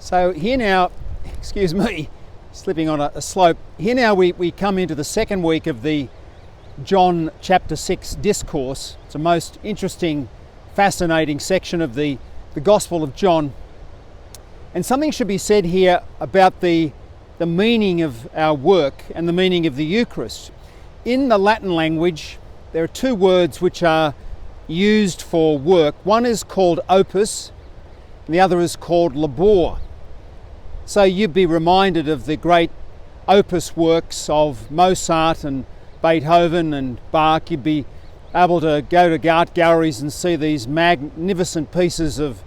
So here now, excuse me, slipping on a slope. Here now we come into the second week of the John chapter 6 discourse. It's a most interesting, fascinating section of the Gospel of John. And something should be said here about the meaning of our work and the meaning of the Eucharist. In the Latin language, there are two words which are used for work. One is called opus, and the other is called labor. So you'd be reminded of the great opus works of Mozart and Beethoven and Bach. You'd be able to go to art galleries and see these magnificent pieces of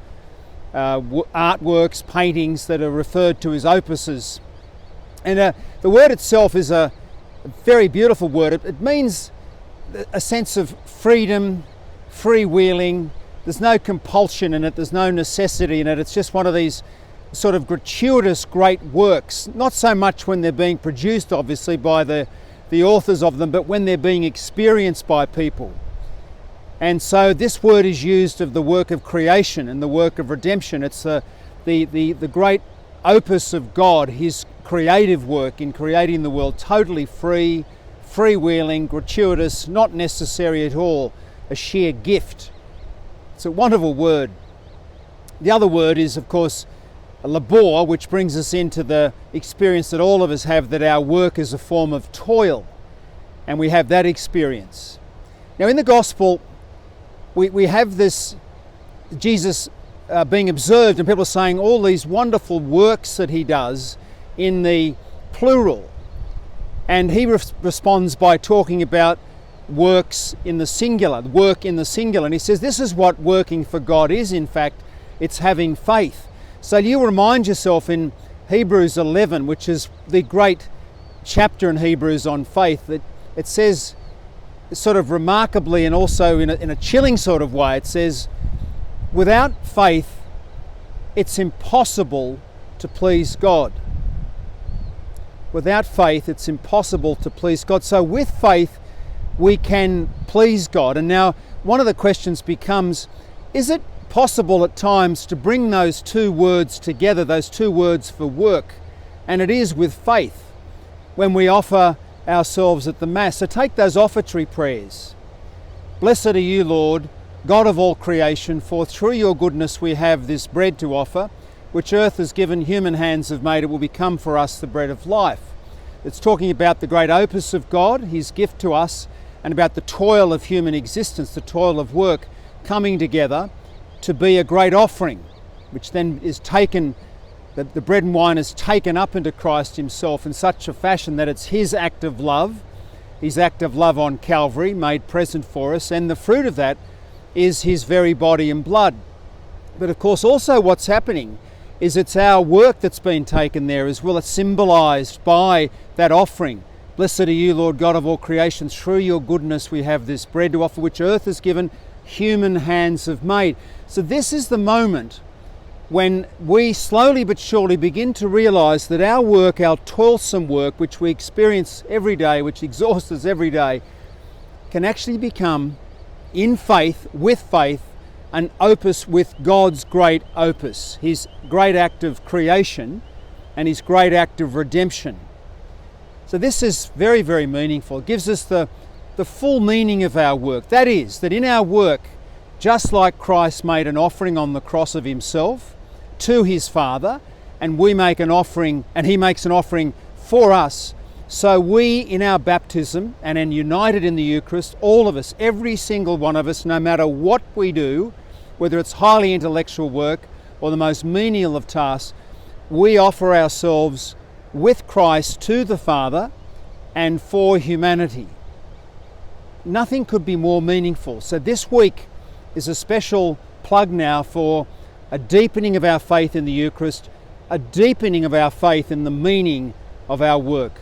artworks, paintings that are referred to as opuses. And the word itself is a very beautiful word. It means a sense of freedom, freewheeling. There's no compulsion in it, there's no necessity in it. It's just one of these sort of gratuitous great works, not so much when they're being produced obviously by the authors of them, but when they're being experienced by people. And so this word is used of the work of creation and the work of redemption. It's the great opus of God, his creative work in creating the world, totally free, freewheeling, gratuitous, not necessary at all, a sheer gift. It's a wonderful word. The other word is, of course, labor, which brings us into the experience that all of us have, that our work is a form of toil, and we have that experience. Now in the Gospel, we have this Jesus being observed, and people are saying all these wonderful works that he does in the plural, and he responds by talking about works in the singular, work in the singular, and he says this is what working for God is. In fact, it's having faith. So you remind yourself in Hebrews 11, which is the great chapter in Hebrews on faith, that it says sort of remarkably and also in a chilling sort of way, it says, without faith, it's impossible to please God. Without faith, it's impossible to please God. So with faith, we can please God. And now one of the questions becomes, is it possible at times to bring those two words together, those two words for work? And it is with faith when we offer ourselves at the Mass. So take those offertory prayers. Blessed are you, Lord, God of all creation, for through your goodness we have this bread to offer, which earth has given, human hands have made. It will become for us the bread of life. It's talking about the great opus of God, his gift to us, and about the toil of human existence, the toil of work coming together to be a great offering, which then is taken, the bread and wine is taken up into Christ himself in such a fashion that it's his act of love on Calvary made present for us, and the fruit of that is his very body and blood. But of course also what's happening is it's our work that's been taken there as well. It's symbolised by that offering. Blessed are you, Lord God of all creation, through your goodness we have this bread to offer, which earth has given, human hands have made. So this is the moment when we slowly but surely begin to realise that our work, our toilsome work, which we experience every day, which exhausts us every day, can actually become, in faith, with faith, an opus with God's great opus, his great act of creation and his great act of redemption. So this is very, very meaningful. It gives us the full meaning of our work. That is, that in our work, just like Christ made an offering on the cross of himself to his Father, and we make an offering, and he makes an offering for us, so we in our baptism and in united in the Eucharist, all of us, every single one of us, no matter what we do, whether it's highly intellectual work or the most menial of tasks, we offer ourselves with Christ to the Father and for humanity. Nothing could be more meaningful. So this week is a special plug now for a deepening of our faith in the Eucharist, a deepening of our faith in the meaning of our work.